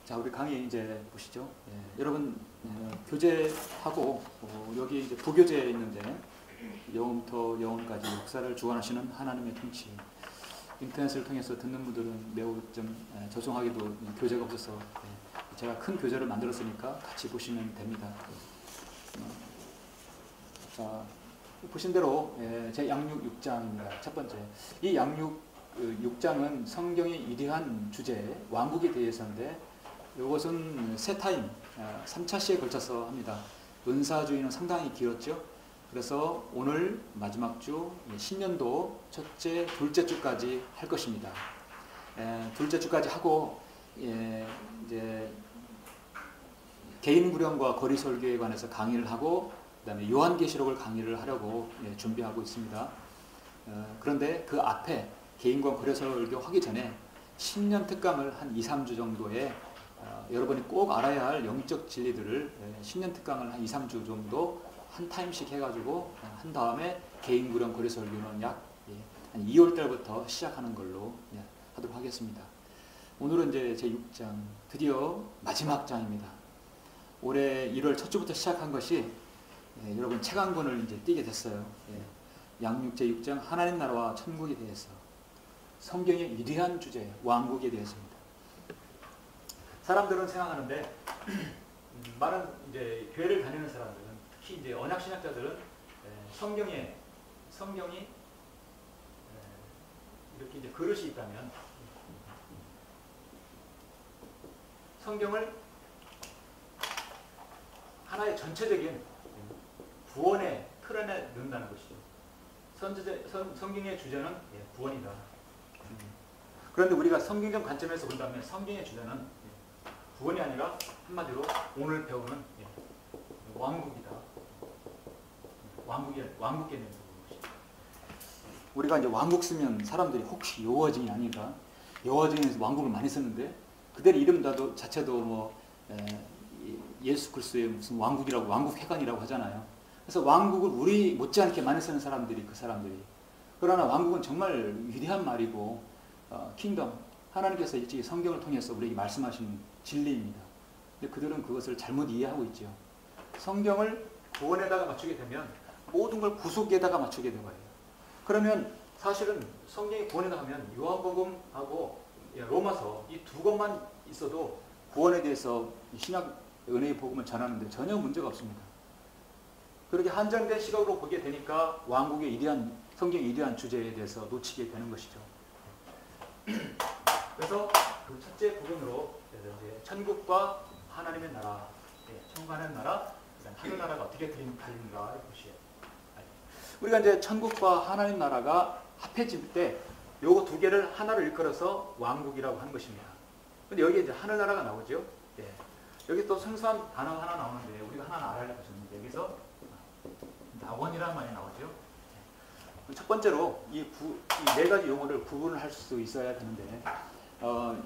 자, 우리 강의 이제 보시죠. 여러분 교제하고 여기 이제 부교제에 있는데 영음부터 영혼까지 역사를 주관하시는 하나님의 통치. 인터넷을 통해서 듣는 분들은 매우 좀 죄송하게도 교재가 없어서 제가 큰 교재를 만들었으니까 같이 보시면 됩니다. 자, 보신 대로 제 양육 6장입니다. 첫 번째, 이 양육 6장은 성경의 위대한 주제 왕국에 대해서인데 이것은 세 타임 3차 시에 걸쳐서 합니다. 은사주의는 상당히 길었죠. 그래서 오늘 마지막 주 신년도 첫째, 둘째 주까지 할 것입니다. 둘째 주까지 하고 이제 개인 구령과 거리 설교에 관해서 강의를 하고 그다음에 요한계시록을 강의를 하려고 준비하고 있습니다. 그런데 그 앞에 개인과 거리 설교 하기 전에 신년 특강을 한 2, 3주 정도에 여러분이 꼭 알아야 할 영적 진리들을 신년 특강을 한 2, 3주 정도 한 타임씩 해가지고 한 다음에 개인 구령 거리 설교는 약 한 2월 달부터 시작하는 걸로 하도록 하겠습니다. 오늘은 이제 제 6장 드디어 마지막 장입니다. 올해 1월 첫 주부터 시작한 것이 여러분 책 한 권을 이제 띄게 됐어요. 양육 제 6장 하나님 나라와 천국에 대해서 성경의 위대한 주제 왕국에 대해서입니다. 사람들은 생각하는데 많은 이제 교회를 다니는 사람들은 특히 이제 언약 신학자들은 성경이 이렇게 이제 그릇이 있다면 성경을 하나의 전체적인 구원의 틀 안에 넣는다는 것이죠. 성경의 주제는 구원이다. 그런데 우리가 성경적 관점에서 본다면 성경의 주제는 구원이 아니라 한마디로 오늘 배우는 왕국이다. 왕국 개념에서 보는 것이다. 우리가 이제 왕국 쓰면 사람들이 혹시 여호와증이 아닌가? 여호와증에서 왕국을 많이 썼는데 그들 이름 자체도 뭐 예수 그리스도의 무슨 왕국이라고 왕국회관이라고 하잖아요. 그래서 왕국을 우리 못지않게 많이 쓰는 사람들이 그 사람들이. 그러나 왕국은 정말 위대한 말이고 킹덤 하나님께서 일찍이 성경을 통해서 우리에게 말씀하신 진리입니다. 근데 그들은 그것을 잘못 이해하고 있죠. 성경을 구원에다가 맞추게 되면 모든 걸 구속에다가 맞추게 되어요. 그러면 사실은 성경이 구원에다 하면 요한복음하고 로마서 이 두 것만 있어도 구원에 대해서 신약 은혜의 복음을 전하는데 전혀 문제가 없습니다. 그렇게 한정된 시각으로 보게 되니까 왕국의 위대한 성경의 위대한 주제에 대해서 놓치게 되는 것이죠. 그래서 그 첫째 부분으로 이제 천국과 하나님의 나라, 천국과 하나님의 나라, 하늘나라가 어떻게 달린가 보시죠. 우리가 이제 천국과 하나님 나라가 합해질 때 요거 두 개를 하나로 일컬어서 왕국이라고 하는 것입니다. 근데 여기 이제 하늘나라가 나오죠. 여기 또 생소한 단어 하나 나오는데 우리가 하나 알아야 할 것은 여기서 낙원이라는 말이 나오죠. 첫 번째로 이 네 가지 용어를 구분을 할 수 있어야 되는데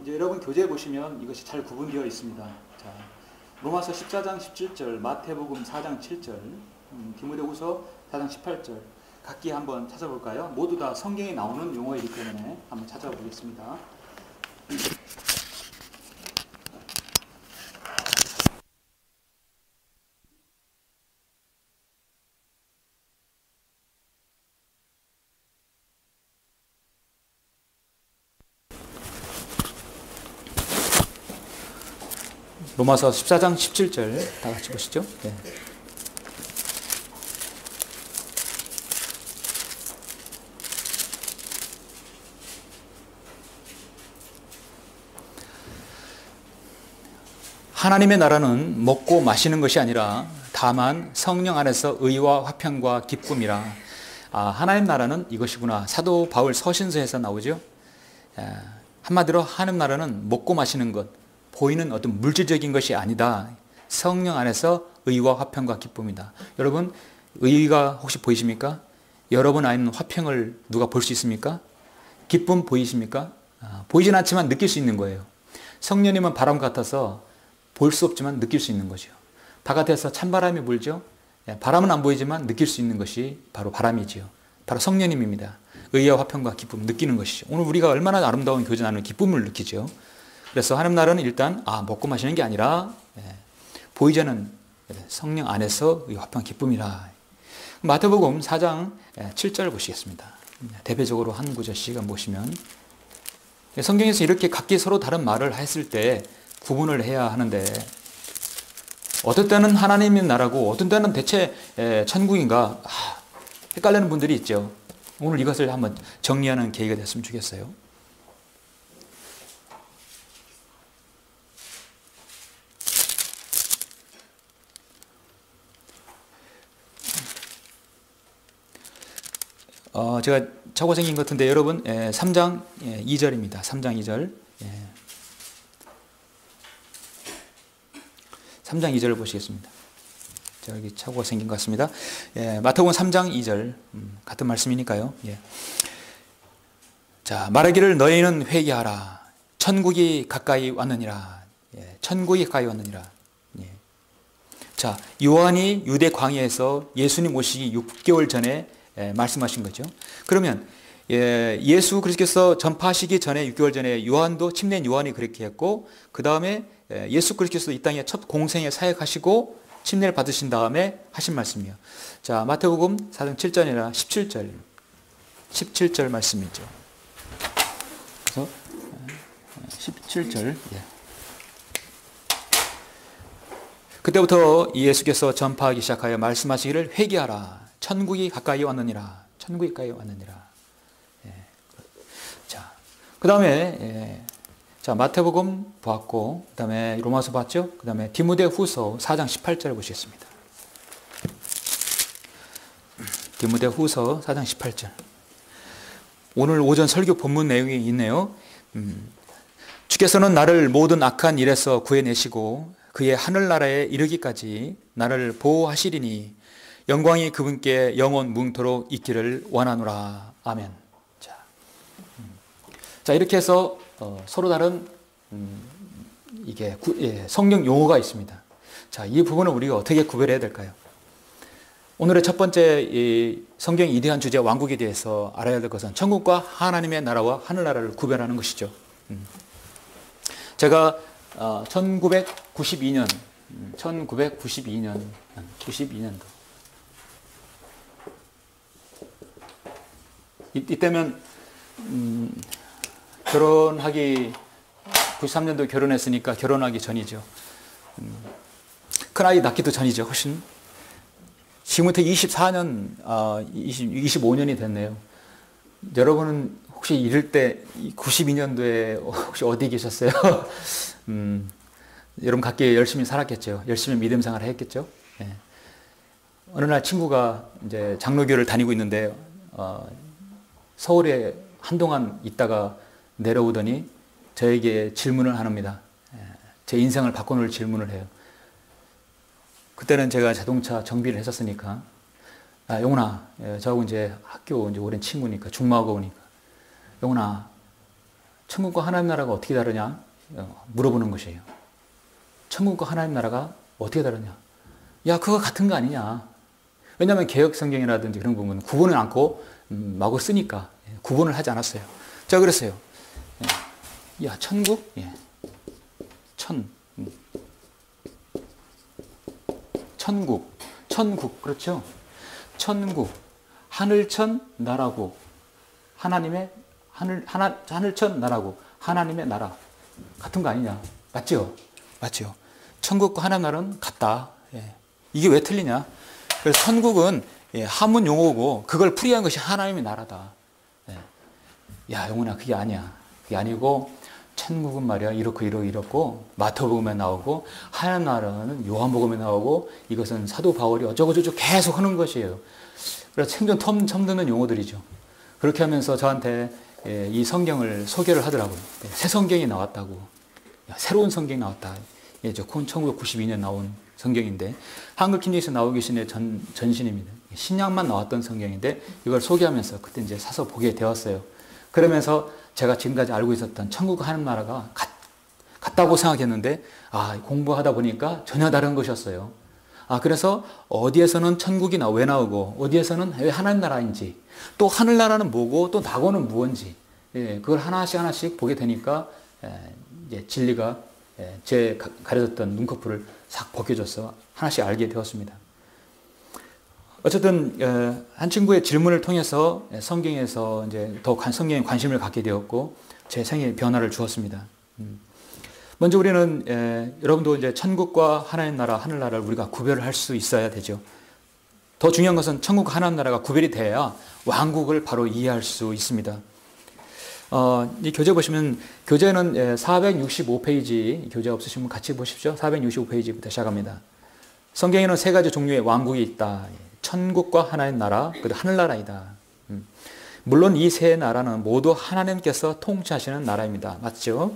이제 여러분 교재에 보시면 이것이 잘 구분되어 있습니다. 자, 로마서 14장 17절, 마태복음 4장 7절, 디모데후서 4장 18절 각기 한번 찾아볼까요? 모두 다 성경에 나오는 용어이기 때문에 한번 찾아보겠습니다. 로마서 14장 17절 다 같이 보시죠. 하나님의 나라는 먹고 마시는 것이 아니라 다만 성령 안에서 의와 화평과 기쁨이라. 하나님 나라는 이것이구나. 사도 바울 서신서에서 나오죠. 한마디로 하나님 나라는 먹고 마시는 것, 보이는 어떤 물질적인 것이 아니다. 성령 안에서 의와 화평과 기쁨이다. 여러분, 의가 혹시 보이십니까? 여러분 안에 있는 화평을 누가 볼 수 있습니까? 기쁨 보이십니까? 보이진 않지만 느낄 수 있는 거예요. 성령님은 바람 같아서 볼 수 없지만 느낄 수 있는 거죠. 바깥에서 찬바람이 불죠. 바람은 안 보이지만 느낄 수 있는 것이 바로 바람이지요. 바로 성령님입니다. 의와 화평과 기쁨 느끼는 것이죠. 오늘 우리가 얼마나 아름다운 교제 나누는 기쁨을 느끼죠. 그래서 하나님 나라는 일단 먹고 마시는 게 아니라 보이지 않는 성령 안에서 화평 기쁨이라. 마태복음 4장 7절 보시겠습니다. 대표적으로 한 구절씩 보시면 성경에서 이렇게 각기 서로 다른 말을 했을 때 구분을 해야 하는데 어떤 때는 하나님의 나라고 어떤 때는 대체 천국인가 헷갈리는 분들이 있죠. 오늘 이것을 한번 정리하는 계기가 됐으면 좋겠어요. 제가 착오 생긴 것 같은데 여러분 3장 2절입니다. 3장 2절 3장 2절을 보시겠습니다. 제가 여기 착오가 생긴 것 같습니다. 마태복음 3장 2절 같은 말씀이니까요. 자, 말하기를 너희는 회개하라. 천국이 가까이 왔느니라. 천국이 가까이 왔느니라. 자, 요한이 유대 광야에서 예수님 오시기 6개월 전에 말씀하신 거죠. 그러면 예수 그리스도께서 전파하시기 전에 6개월 전에 요한도 침례인 요한이 그렇게 했고 그 다음에 예수 그리스도께서 이 땅에 첫 공생에 사역하시고 침례를 받으신 다음에 하신 말씀이에요. 자, 마태복음 4장 7절이나 17절 말씀이죠. 그래서 17절 그때부터 예수께서 전파하기 시작하여 말씀하시기를 회개하라. 천국이 가까이 왔느니라. 천국이 가까이 왔느니라. 자, 그 다음에 자, 마태복음 보았고, 그 다음에 로마서 봤죠? 그 다음에 디모데후서 4장 18절 보시겠습니다. 디모데후서 4장 18절. 오늘 오전 설교 본문 내용이 있네요. 주께서는 나를 모든 악한 일에서 구해내시고 그의 하늘나라에 이르기까지 나를 보호하시리니 영광이 그분께 영원 뭉토록 있기를 원하노라. 아멘. 자, 이렇게 해서 서로 다른 이게 성경 용어가 있습니다. 자, 이 부분을 우리가 어떻게 구별해야 될까요? 오늘의 첫 번째 이 성경의 이대한 주제 왕국에 대해서 알아야 될 것은 천국과 하나님의 나라와 하늘나라를 구별하는 것이죠. 제가 1992년도 이때면 결혼하기 93년도 결혼했으니까 결혼하기 전이죠. 큰아이 낳기도 전이죠. 훨씬 지금부터 24년 25년이 됐네요. 여러분은 혹시 이럴 때 92년도에 혹시 어디 계셨어요? 여러분 각기 열심히 살았겠죠. 열심히 믿음 생활을 했겠죠. 어느 날 친구가 이제 장로교를 다니고 있는데 서울에 한동안 있다가 내려오더니 저에게 질문을 합니다. 제 인생을 바꿔놓을 질문을 해요. 그때는 제가 자동차 정비를 했었으니까 영훈아, 저하고 이제 학교 이제 오랜 친구니까 중마고 오니까 영훈아, 천국과 하나님 나라가 어떻게 다르냐 물어보는 것이에요. 천국과 하나님 나라가 어떻게 다르냐? 야, 그거 같은 거 아니냐? 왜냐하면 개역 성경이라든지 그런 부분은 구분을 않고 마구 쓰니까 구분을 하지 않았어요. 자, 그랬어요. 야, 천국? 천국, 그렇죠? 천국, 하늘천 나라고, 하나님의 하늘천 나라고, 하나님의 나라 같은 거 아니냐? 맞죠? 맞죠? 천국과 하나님 나라는 같다. 이게 왜 틀리냐? 그래서 천국은 한문 용어고 그걸 풀이한 것이 하나님의 나라다. 야, 영훈아, 그게 아니야. 그게 아니고 천국은 말이야 이렇고 마태복음에 나오고 하나님 나라는 요한복음에 나오고 이것은 사도 바울이 어쩌고저쩌고 계속 하는 것이에요. 그래서 생전 처음 듣는 용어들이죠. 그렇게 하면서 저한테 이 성경을 소개를 하더라고요. 새 성경이 나왔다고. 새로운 성경이 나왔다. 저 1992년 나온 성경인데 한글 킹제임스 나오기 전에 전신입니다. 신약만 나왔던 성경인데 이걸 소개하면서 그때 이제 사서 보게 되었어요. 그러면서 제가 지금까지 알고 있었던 천국과 하나님 나라가 같다고 생각했는데 공부하다 보니까 전혀 다른 것이었어요. 그래서 어디에서는 천국이 왜 나오고 어디에서는 왜 하나님 나라인지 또 하늘나라는 뭐고 또 낙원은 무언지 그걸 하나씩 보게 되니까 이제 진리가 제 가려졌던 눈꺼풀을 싹 벗겨줘서 하나씩 알게 되었습니다. 어쨌든 한 친구의 질문을 통해서 성경에서 이제 더 성경에 관심을 갖게 되었고 제 생에 변화를 주었습니다. 먼저 우리는 여러분도 이제 천국과 하나님 나라, 하늘나라를 우리가 구별을 할 수 있어야 되죠. 더 중요한 것은 천국과 하나님 나라가 구별이 돼야 왕국을 바로 이해할 수 있습니다. 이 교재 보시면 교재는 465페이지 교재 없으신 분 같이 보십시오. 465페이지부터 시작합니다. 성경에는 세 가지 종류의 왕국이 있다. 천국과 하나님 나라, 그리고 하늘나라이다. 물론 이 세 나라는 모두 하나님께서 통치하시는 나라입니다. 맞죠?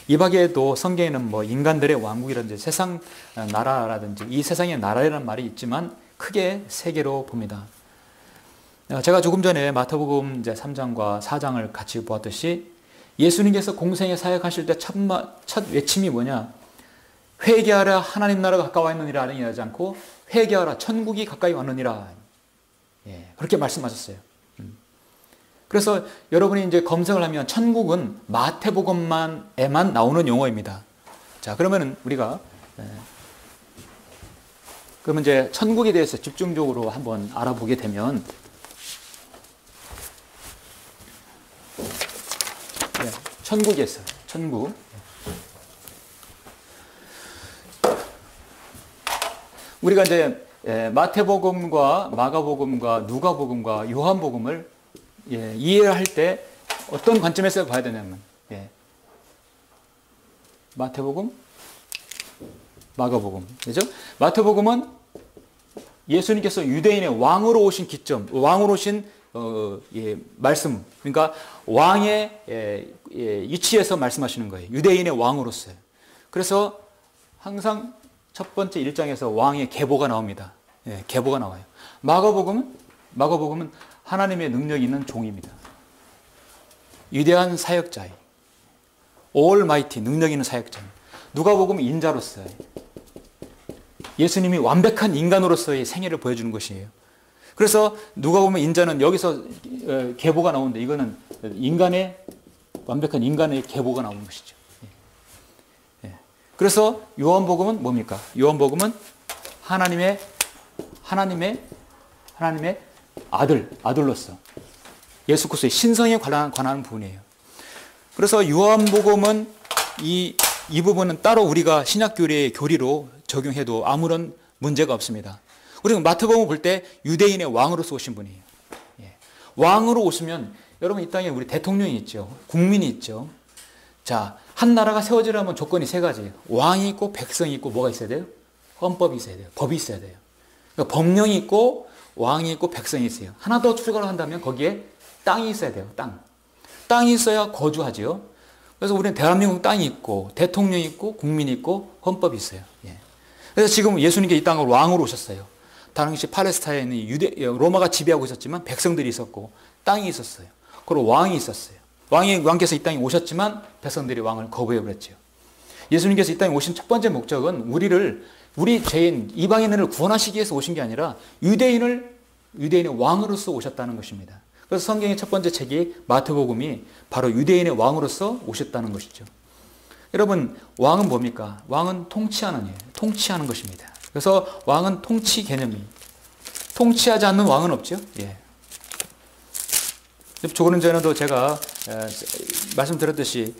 이 밖에도 성경에는 뭐 인간들의 왕국이라든지 세상 나라라든지 이 세상의 나라라는 말이 있지만 크게 세 개로 봅니다. 제가 조금 전에 마태복음 이제 3장과 4장을 같이 보았듯이 예수님께서 공생에 사역하실 때 첫 외침이 뭐냐? 회개하라 하나님 나라가 가까워 있느니라 하지 않고 회개하라 천국이 가까이 왔느니라. 그렇게 말씀하셨어요. 그래서 여러분이 이제 검색을 하면 천국은 마태복음에만 나오는 용어입니다. 자, 그러면은 우리가 그러면 이제 천국에 대해서 집중적으로 한번 알아보게 되면 천국에서 천국 우리가 이제 마태복음과 마가복음과 누가복음과 요한복음을 이해할 때 어떤 관점에서 봐야 되냐면 마태복음, 마가복음, 그죠? 마태복음은 예수님께서 유대인의 왕으로 오신 기점, 왕으로 오신 말씀, 그러니까 왕의 위치에서 말씀하시는 거예요. 유대인의 왕으로서요. 그래서 항상 첫 번째 1장에서 왕의 계보가 나옵니다. 계보가 나와요. 마가복음은 하나님의 능력이 있는 종입니다. 위대한 사역자예요. 올마이티, 능력 있는 사역자입니다. 누가복음은 인자로서요. 예수님이 완벽한 인간으로서의 생애를 보여주는 것이에요. 그래서 누가복음 인자는 여기서 계보가 나오는데 이거는 완벽한 인간의 계보가 나오는 것이죠. 그래서 요한복음은 뭡니까? 요한복음은 하나님의 아들로서 예수 그리스도의 신성에 관한 부분이에요. 그래서 요한복음은 이 부분은 따로 우리가 신약교리의 교리로 적용해도 아무런 문제가 없습니다. 우리가 마태복음을 볼 때 유대인의 왕으로서 오신 분이에요. 왕으로 오시면 여러분 이 땅에 우리 대통령이 있죠. 국민이 있죠. 자, 한 나라가 세워지려면 조건이 세 가지예요. 왕이 있고 백성이 있고 뭐가 있어야 돼요? 헌법이 있어야 돼요. 법이 있어야 돼요. 그러니까 법령이 있고 왕이 있고 백성이 있어요. 하나 더 추가를 한다면 거기에 땅이 있어야 돼요. 땅이 있어야 거주하죠. 그래서 우리는 대한민국 땅이 있고 대통령이 있고 국민이 있고 헌법이 있어요. 그래서 지금 예수님께 이 땅으로 왕으로 오셨어요. 당시 팔레스타인이 로마가 지배하고 있었지만 백성들이 있었고 땅이 있었어요. 그리고 왕이 있었어요. 왕께서 이 땅에 오셨지만 백성들이 왕을 거부해버렸죠. 예수님께서 이 땅에 오신 첫 번째 목적은 우리 죄인 이방인을 구원하시기 위해서 오신 게 아니라 유대인의 왕으로서 오셨다는 것입니다. 그래서 성경의 첫 번째 책이 마태복음이 바로 유대인의 왕으로서 오셨다는 것이죠. 여러분, 왕은 뭡니까? 왕은 통치하는 것입니다. 그래서 왕은 통치 개념이 통치하지 않는 왕은 없죠. 조금 전에도 제가 말씀드렸듯이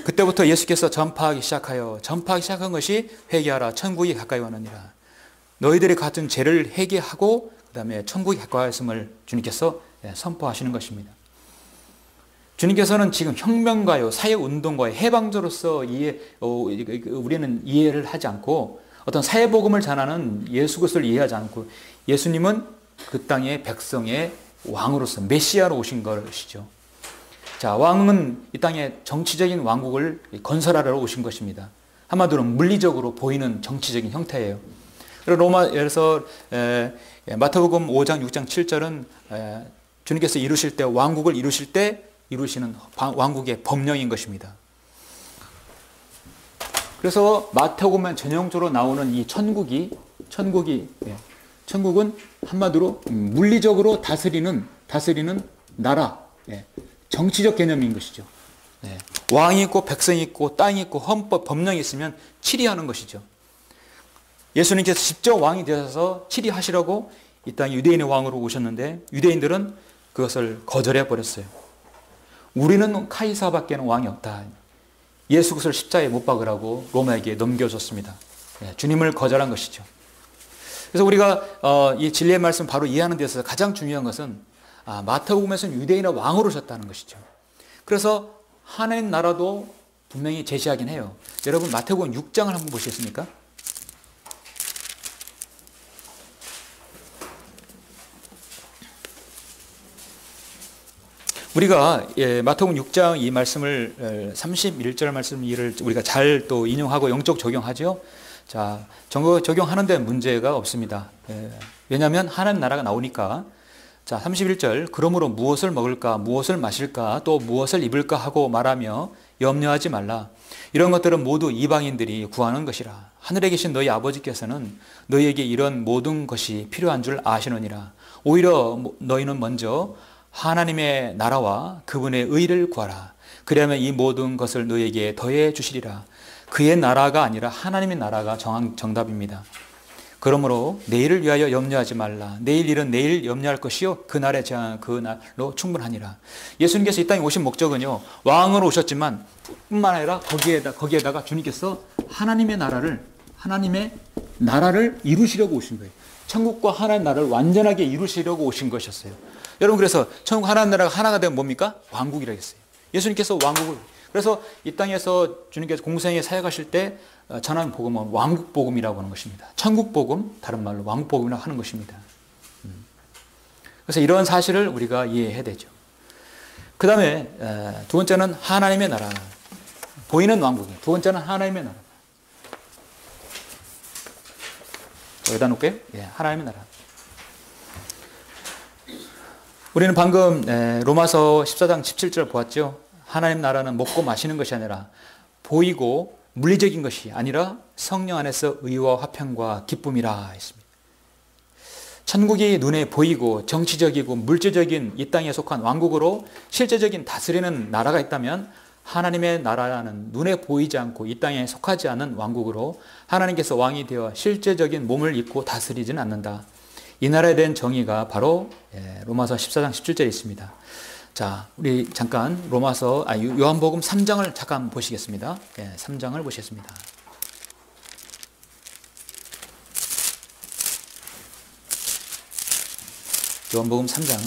그때부터 예수께서 전파하기 시작한 것이 회개하라 천국이 가까이 왔느니라. 너희들이 같은 죄를 회개하고 그 다음에 천국이 가까이 왔음을 주님께서 선포하시는 것입니다. 주님께서는 지금 혁명가요, 사회운동가요, 해방자로서 우리는 이해를 하지 않고 어떤 사회복음을 전하는 예수 그리스도를 이해하지 않고 예수님은 그 땅의 백성의 왕으로서 메시아로 오신 것이죠. 자, 왕은 이 땅에 정치적인 왕국을 건설하러 오신 것입니다. 한마디로 물리적으로 보이는 정치적인 형태예요. 그래서 마태복음 5장, 6장, 7절은 주님께서 이루실 때 왕국을 이루실 때 이루시는 왕국의 법령인 것입니다. 그래서 마태복음에 전형적으로 나오는 이 천국은 한마디로 물리적으로 다스리는 나라, 정치적 개념인 것이죠. 왕이 있고 백성이 있고 땅이 있고 헌법, 법령이 있으면 치리하는 것이죠. 예수님께서 직접 왕이 되셔서 치리하시라고 이 땅에 유대인의 왕으로 오셨는데 유대인들은 그것을 거절해 버렸어요. 우리는 카이사밖에는 왕이 없다. 예수 그리스도를 십자가에 못 박으라고 로마에게 넘겨줬습니다. 주님을 거절한 것이죠. 그래서 우리가 이 진리의 말씀 바로 이해하는 데 있어서 가장 중요한 것은 마태복음에서는 유대인의 왕으로 오셨다는 것이죠. 그래서 하나님 나라도 분명히 제시하긴 해요. 여러분 마태복음 6장을 한번 보시겠습니까? 우리가 마태복음 6장 이 말씀을 31절 말씀을 우리가 잘 또 인용하고 영적 적용하죠. 자, 적용하는데 문제가 없습니다. 왜냐하면 하나님 나라가 나오니까. 자, 31절 그러므로 무엇을 먹을까 무엇을 마실까 또 무엇을 입을까 하고 말하며 염려하지 말라. 이런 것들은 모두 이방인들이 구하는 것이라. 하늘에 계신 너희 아버지께서는 너희에게 이런 모든 것이 필요한 줄 아시느니라. 오히려 너희는 먼저 하나님의 나라와 그분의 의를 구하라. 그러면 이 모든 것을 너희에게 더해 주시리라. 그의 나라가 아니라 하나님의 나라가 정답입니다. 그러므로 내일을 위하여 염려하지 말라. 내일 일은 내일 염려할 것이요 그날에 제한 그날로 충분하니라. 예수님께서 이 땅에 오신 목적은요 왕으로 오셨지만 뿐만 아니라 거기에다가 주님께서 하나님의 나라를 이루시려고 오신 거예요. 천국과 하나님의 나라를 완전하게 이루시려고 오신 것이었어요. 여러분 그래서 천국 하나님 나라가 하나가 되면 뭡니까? 왕국이라고 했어요. 예수님께서 왕국을 그래서 이 땅에서 주님께서 공생에 사역하실 때 전하는 복음은 왕국 복음이라고 하는 것입니다. 천국 복음 다른 말로 왕국 복음이라고 하는 것입니다. 그래서 이런 사실을 우리가 이해해야 되죠. 그 다음에 두 번째는 하나님의 나라 보이는 왕국이에요. 두 번째는 하나님의 나라. 여기다 놓을게요. 하나님의 나라. 우리는 방금 로마서 14장 17절 보았죠. 하나님 나라는 먹고 마시는 것이 아니라 보이고 물리적인 것이 아니라 성령 안에서 의와 화평과 기쁨이라 했습니다. 천국이 눈에 보이고 정치적이고 물질적인 이 땅에 속한 왕국으로 실제적인 다스리는 나라가 있다면 하나님의 나라는 눈에 보이지 않고 이 땅에 속하지 않은 왕국으로 하나님께서 왕이 되어 실제적인 몸을 입고 다스리지는 않는다. 이 나라에 대한 정의가 바로 로마서 14장 17절에 있습니다. 자, 우리 잠깐 요한복음 3장을 잠깐 보시겠습니다. 3장을 보시겠습니다. 요한복음 3장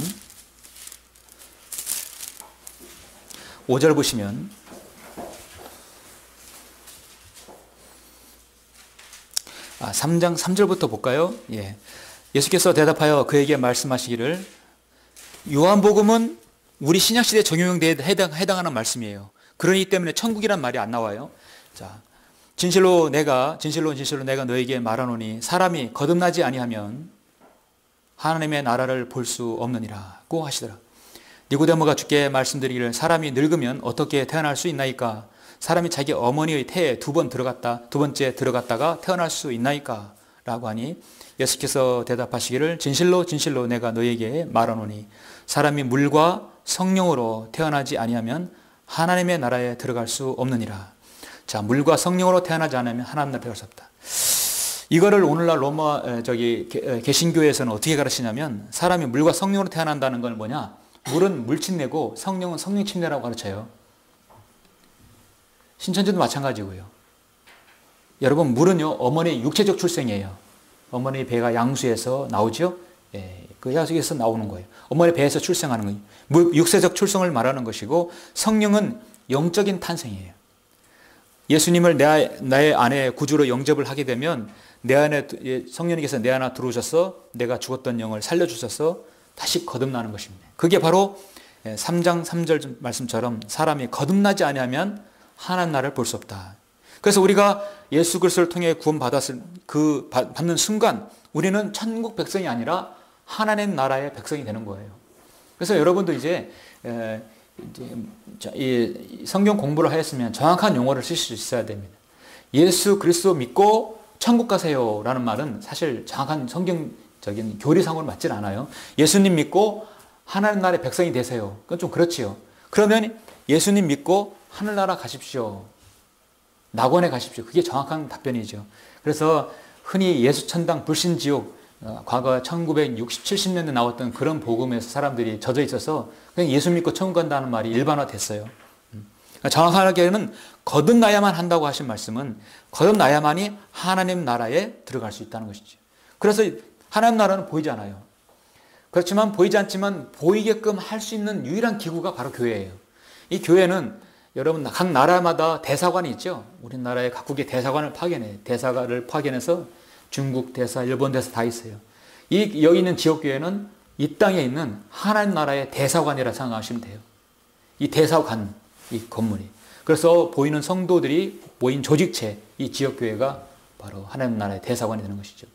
5절 보시면 아, 3장 3절부터 볼까요? 예. 예수께서 대답하여 그에게 말씀하시기를 요한복음은 우리 신약시대 적용대에 해당하는 말씀이에요. 그러기 때문에 천국이란 말이 안 나와요. 자, 진실로 내가 너에게 말하노니 사람이 거듭나지 아니하면 하나님의 나라를 볼 수 없느니라고 하시더라. 니고데모가 주께 말씀드리기를 사람이 늙으면 어떻게 태어날 수 있나이까? 사람이 자기 어머니의 태에 두 번째 들어갔다가 태어날 수 있나이까? 라고 하니 예수께서 대답하시기를 진실로 내가 너에게 말하노니 사람이 물과 성령으로 태어나지 아니하면 하나님의 나라에 들어갈 수 없느니라. 자, 물과 성령으로 태어나지 않으면 하나님 나라에 들어갈 수 없다. 이거를 오늘날 개신교에서는 어떻게 가르치냐면 사람이 물과 성령으로 태어난다는 건 뭐냐? 물은 물침내고 성령은 성령 침내라고 가르쳐요. 신천지도 마찬가지고요. 여러분 물은요 어머니의 육체적 출생이에요. 어머니 배가 양수에서 나오죠. 그 양수에서 나오는 거예요. 어머니 배에서 출생하는 거예요. 육체적 출생을 말하는 것이고 성령은 영적인 탄생이에요. 예수님을 나의 안에 구주로 영접을 하게 되면 내 안에 성령님께서 내 안에 들어오셔서 내가 죽었던 영을 살려주셔서 다시 거듭나는 것입니다. 그게 바로 3장 3절 말씀처럼 사람이 거듭나지 아니하면 하나님 나라를 볼 수 없다. 그래서 우리가 예수 그리스도를 통해 구원받았을 받는 순간 우리는 천국 백성이 아니라 하나님 나라의 백성이 되는 거예요. 그래서 여러분도 이제 이 성경 공부를 하였으면 정확한 용어를 쓰실 수 있어야 됩니다. 예수 그리스도 믿고 천국 가세요라는 말은 사실 정확한 성경적인 교리상으로 맞질 않아요. 예수님 믿고 하나님 나라의 백성이 되세요. 그건 좀 그렇지요. 그러면 예수님 믿고 하늘나라 가십시오. 낙원에 가십시오. 그게 정확한 답변이죠. 그래서 흔히 예수천당 불신지옥, 과거 1960, 70년대 나왔던 그런 복음에서 사람들이 젖어 있어서 그냥 예수 믿고 천국 간다는 말이 일반화됐어요. 정확하게는 거듭나야만 한다고 하신 말씀은 거듭나야만이 하나님 나라에 들어갈 수 있다는 것이죠. 그래서 하나님 나라는 보이지 않아요. 그렇지만 보이지 않지만 보이게끔 할 수 있는 유일한 기구가 바로 교회예요. 이 교회는 여러분 각 나라마다 대사관이 있죠. 우리나라의 각국의 대사관을 파견해. 대사관을 파견해서 중국 대사, 일본 대사 다 있어요. 여기 있는 지역교회는 이 땅에 있는 하나님 나라의 대사관이라 생각하시면 돼요. 이 대사관, 이 건물이. 그래서 보이는 성도들이 모인 조직체, 이 지역교회가 바로 하나님 나라의 대사관이 되는 것이죠.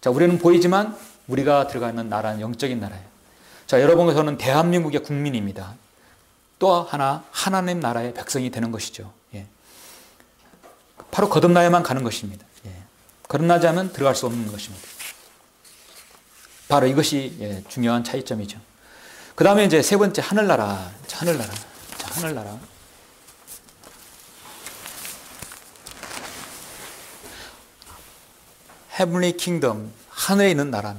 자, 우리는 보이지만 우리가 들어가 있는 나라는 영적인 나라예요. 자, 여러분, 저는 대한민국의 국민입니다. 또 하나 하나님 나라의 백성이 되는 것이죠. 예. 바로 거듭나야만 가는 것입니다. 예. 거듭나지 않으면 들어갈 수 없는 것입니다. 바로 이것이 중요한 차이점이죠. 그 다음에 이제 세 번째 하늘나라. 자, 하늘나라. 자, 하늘나라. Heavenly Kingdom, 하늘에 있는 나라.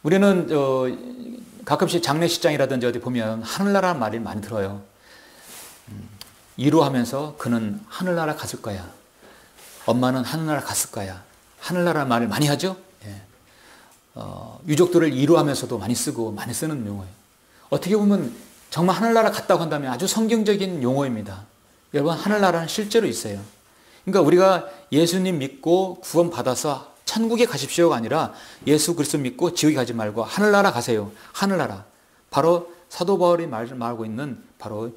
우리는 가끔씩 장례식장이라든지 어디 보면 하늘나라는 말을 많이 들어요. 이루하면서 그는 하늘나라 갔을 거야. 엄마는 하늘나라 갔을 거야. 하늘나라 말을 많이 하죠. 예. 유족들을 이루하면서도 많이 쓰고 많이 쓰는 용어예요. 어떻게 보면 정말 하늘나라 갔다고 한다면 아주 성경적인 용어입니다. 여러분, 하늘나라는 실제로 있어요. 그러니까 우리가 예수님 믿고 구원 받아서 천국에 가십시오가 아니라 예수 그리스도 믿고 지옥에 가지 말고 하늘나라 가세요. 하늘나라. 바로 사도 바울이 말하고 있는 바로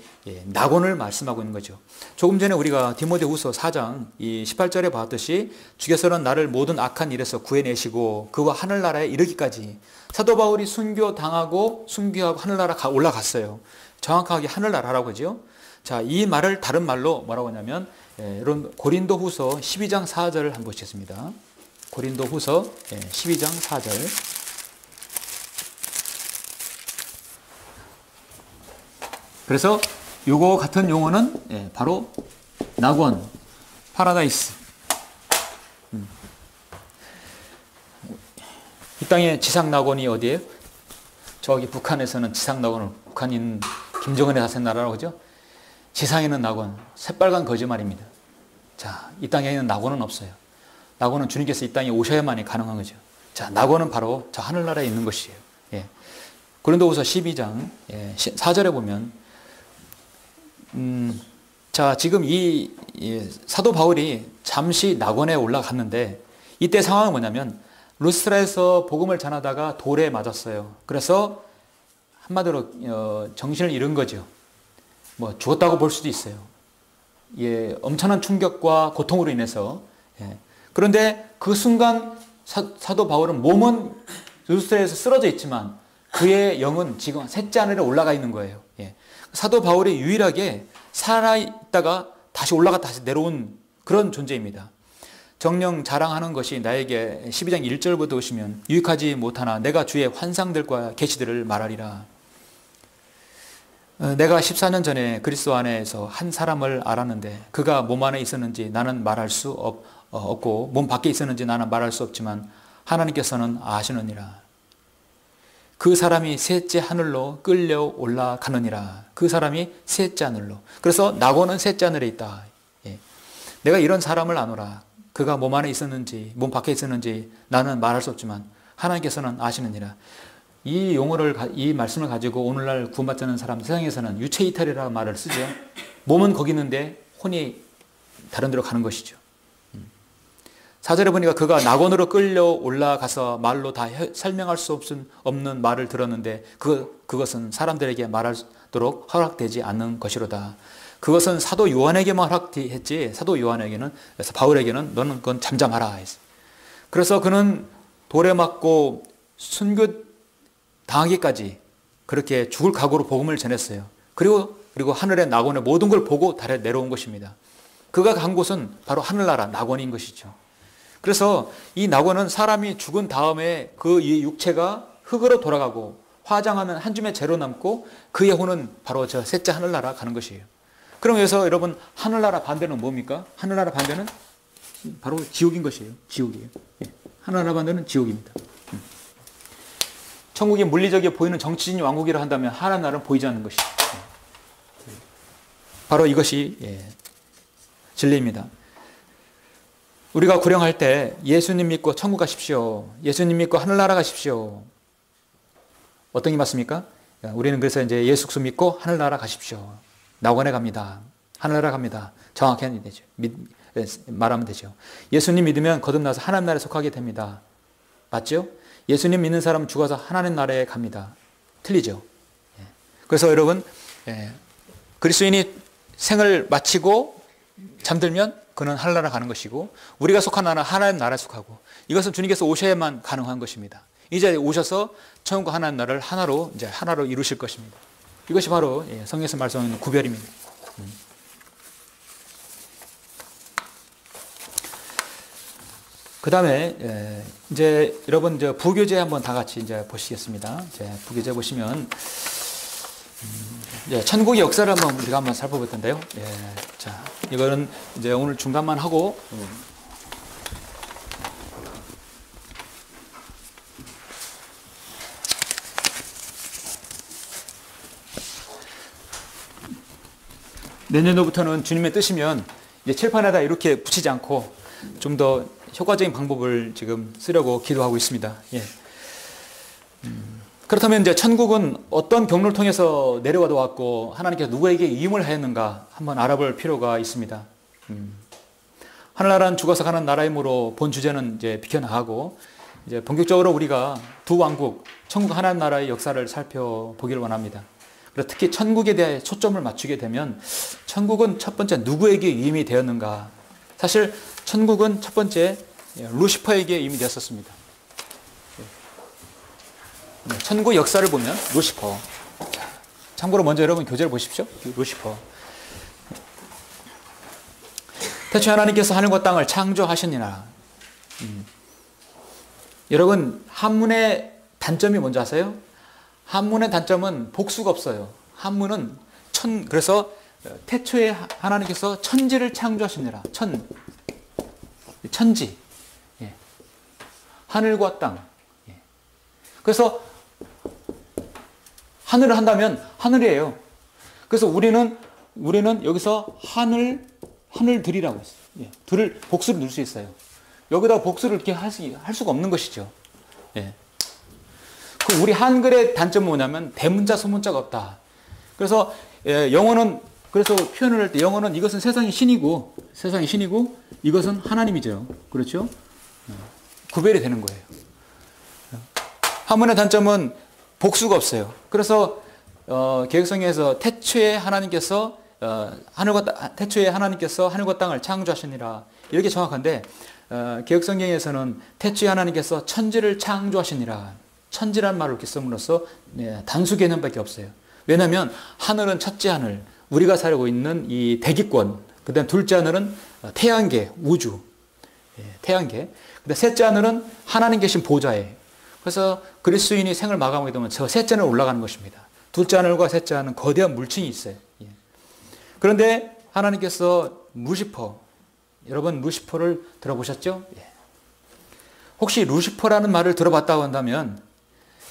낙원을 말씀하고 있는 거죠. 조금 전에 우리가 디모데후서 4장 이 18절에 봤듯이 주께서는 나를 모든 악한 일에서 구해내시고 그와 하늘나라에 이르기까지. 사도 바울이 순교당하고 순교하고 하늘나라 올라갔어요. 정확하게 하늘나라라고 하죠. 자, 이 말을 다른 말로 뭐라고 하냐면 여러분 고린도후서 12장 4절을 한번 보시겠습니다. 고린도후서 12장 4절. 그래서 요거 같은 용어는 바로 낙원, 파라다이스. 이 땅에 지상 낙원이 어디예요? 저기 북한에서는 지상 낙원을 북한에 있는 김정은의 자sen 나라라고 하죠. 지상에 있는 낙원, 새빨간 거짓말입니다. 자, 이 땅에 있는 낙원은 없어요. 낙원은 주님께서 이 땅에 오셔야만이 가능한 거죠. 자, 낙원은 바로 저 하늘나라에 있는 것이에요. 예. 고린도후서 12장 4절에 보면 자, 지금 이 사도 바울이 잠시 낙원에 올라갔는데 이때 상황은 뭐냐면 루스트라에서 복음을 전하다가 돌에 맞았어요. 그래서 한마디로 정신을 잃은 거죠. 뭐 죽었다고 볼 수도 있어요. 엄청난 충격과 고통으로 인해서. 그런데 그 순간 사도 바울은 몸은 루스트라에서 쓰러져 있지만 그의 영은 지금 셋째 하늘에 올라가 있는 거예요. 사도 바울이 유일하게 살아있다가 다시 올라가 다시 내려온 그런 존재입니다. 정령 자랑하는 것이 나에게 12장 1절부터 보시면 유익하지 못하나 내가 주의 환상들과 계시들을 말하리라. 내가 14년 전에 그리스도 안에서 한 사람을 알았는데 그가 몸 안에 있었는지 나는 말할 수 없고 몸 밖에 있었는지 나는 말할 수 없지만 하나님께서는 아시느니라. 그 사람이 셋째 하늘로 끌려 올라가느니라. 그 사람이 셋째 하늘로. 그래서 낙원은 셋째 하늘에 있다. 내가 이런 사람을 아노라. 그가 몸 안에 있었는지 몸 밖에 있었는지 나는 말할 수 없지만 하나님께서는 아시느니라. 이 용어를, 이 말씀을 가지고 오늘날 구원받지 않는 사람 세상에서는 유체이탈이라는 말을 쓰죠. 몸은 거기 있는데 혼이 다른 데로 가는 것이죠. 4절에 보니까 그가 낙원으로 끌려 올라가서 말로 다 설명할 수 없는 말을 들었는데 그것은 사람들에게 말하도록 허락되지 않는 것이로다. 그것은 사도 요한에게만 허락했지 사도 요한에게는, 그래서 바울에게는 너는 그건 잠잠하라 했어요. 그래서 그는 돌에 맞고 순교 당하기까지 그렇게 죽을 각오로 복음을 전했어요. 그리고 하늘의 낙원의 모든 걸 보고 달에 내려온 것입니다. 그가 간 곳은 바로 하늘나라 낙원인 것이죠. 그래서 이 낙원은 사람이 죽은 다음에 그 육체가 흙으로 돌아가고 화장하면 한 줌의 재로 남고 그의 혼은 바로 저 셋째 하늘나라 가는 것이에요. 그럼 여기서 여러분 하늘나라 반대는 뭡니까? 하늘나라 반대는 바로 지옥인 것이에요. 지옥이에요. 예. 하늘나라 반대는 지옥입니다. 천국이 물리적이어 보이는 정치적인 왕국이라 한다면 하늘나라는 보이지 않는 것이죠. 바로 이것이 진리입니다. 우리가 구령할 때 예수님 믿고 천국 가십시오. 예수님 믿고 하늘나라 가십시오. 어떤 게 맞습니까? 우리는 그래서 이제 예수 그리스도 믿고 하늘나라 가십시오. 낙원에 갑니다. 하늘나라 갑니다. 정확히 하면 되죠. 말하면 되죠. 예수님 믿으면 거듭나서 하나님 나라에 속하게 됩니다. 맞죠? 예수님 믿는 사람은 죽어서 하나님 나라에 갑니다. 틀리죠? 그래서 여러분 그리스도인이 생을 마치고 잠들면 그는 하늘나라 가는 것이고 우리가 속한 나라는 하나님 나라에 속하고 이것은 주님께서 오셔야만 가능한 것입니다. 이제 오셔서 천국과 하나님 나라를 하나로 이루실 것입니다. 이것이 바로 성경에서 말씀하는 구별입니다. 그 다음에 이제 여러분 부교재 한번 다 같이 이제 보시겠습니다. 부교재 보시면 천국의 역사를 우리가 한번 살펴볼 텐데요. 자, 이거는 이제 오늘 중단만 하고 내년도부터는 주님의 뜻이면 이제 칠판에다 이렇게 붙이지 않고 좀 더 효과적인 방법을 지금 쓰려고 기도하고 있습니다. 그렇다면 이제 천국은 어떤 경로를 통해서 내려와 왔고 하나님께서 누구에게 임을 하였는가 한번 알아볼 필요가 있습니다. 하늘나라는 죽어서 가는 나라이므로 본 주제는 이제 비켜나가고 이제 본격적으로 우리가 두 왕국, 천국 하나님 나라의 역사를 살펴보기를 원합니다. 그래서 특히 천국에 대해 초점을 맞추게 되면 천국은 첫 번째 누구에게 임이 되었는가? 사실 천국은 첫 번째 루시퍼에게 임이 되었었습니다. 천국 역사를 보면 루시퍼. 참고로 먼저 여러분 교재를 보십시오. 루시퍼. 태초에 하나님께서 하늘과 땅을 창조하셨느니라. 여러분 한문의 단점이 뭔지 아세요? 한문의 단점은 복수가 없어요. 한문은 그래서 태초에 하나님께서 천지를 창조하시느라. 천지. 하늘과 땅. 그래서 하늘을 한다면 하늘이에요. 그래서 우리는 여기서 하늘들이라고 했어요. 들을 복수를 넣을 수 있어요. 여기다 복수를 이렇게 할 수가 없는 것이죠. 우리 한글의 단점은 뭐냐면 대문자 소문자가 없다. 그래서 영어는 그래서 표현을 할 때 영어는 이것은 세상의 신이고 이것은 하나님이죠. 그렇죠? 구별이 되는 거예요. 한문의 단점은 복수가 없어요. 그래서 개혁성경에서 태초에 하나님께서 하늘과 땅을 창조하시니라 이렇게 정확한데 개혁성경에서는 태초에 하나님께서 천지를 창조하시니라 천지란 말을 이렇게 씀으로써 단수 개념밖에 없어요. 왜냐하면 하늘은 첫째 하늘, 우리가 살고 있는 이 대기권, 그 다음 둘째 하늘은 태양계, 우주, 태양계, 그 다음 셋째 하늘은 하나님 계신 보좌에. 그래서 그리스도인이 생을 마감하게 되면 저 셋째 하늘 올라가는 것입니다. 둘째 하늘과 셋째 하늘은 거대한 물층이 있어요. 그런데 하나님께서 루시퍼, 여러분 루시퍼를 들어보셨죠? 혹시 루시퍼라는 말을 들어봤다고 한다면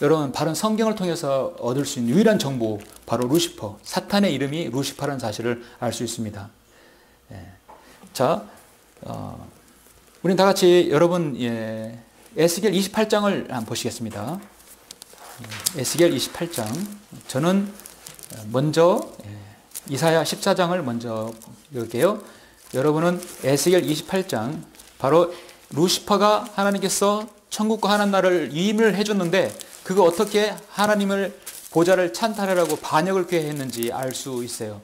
여러분 바른 성경을 통해서 얻을 수 있는 유일한 정보 바로 루시퍼, 사탄의 이름이 루시퍼라는 사실을 알 수 있습니다. 자, 우리는 다 같이 여러분 에스겔 28장을 한번 보시겠습니다. 에스겔 28장. 저는 먼저 이사야 14장을 먼저 읽을게요. 여러분은 에스겔 28장, 바로 루시퍼가 하나님께서 천국과 하나님 나라를 임을 해줬는데 그거 어떻게 하나님을 보좌를 찬탈하라고 반역을 꾀했는지 알 수 있어요.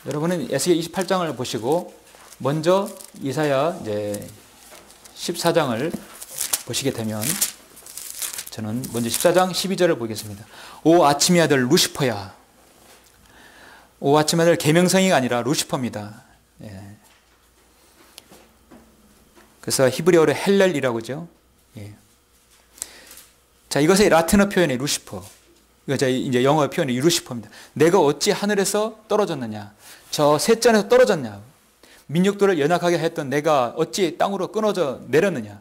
여러분은 에스겔 28장을 보시고 먼저 이사야 이제 14장을 보시게 되면 저는 먼저 14장 12절을 보겠습니다. 오 아침의 아들 루시퍼야. 오 아침의 아들 계명성이가 아니라 루시퍼입니다. 그래서 히브리어로 헬렐이라고 하죠. 자, 이것의 라틴어 표현이 루시퍼. 이거 이제 영어 표현이 루시퍼입니다. 내가 어찌 하늘에서 떨어졌느냐? 저 셋잔에서 떨어졌냐? 민족들을 연약하게 했던 내가 어찌 땅으로 끊어져 내렸느냐?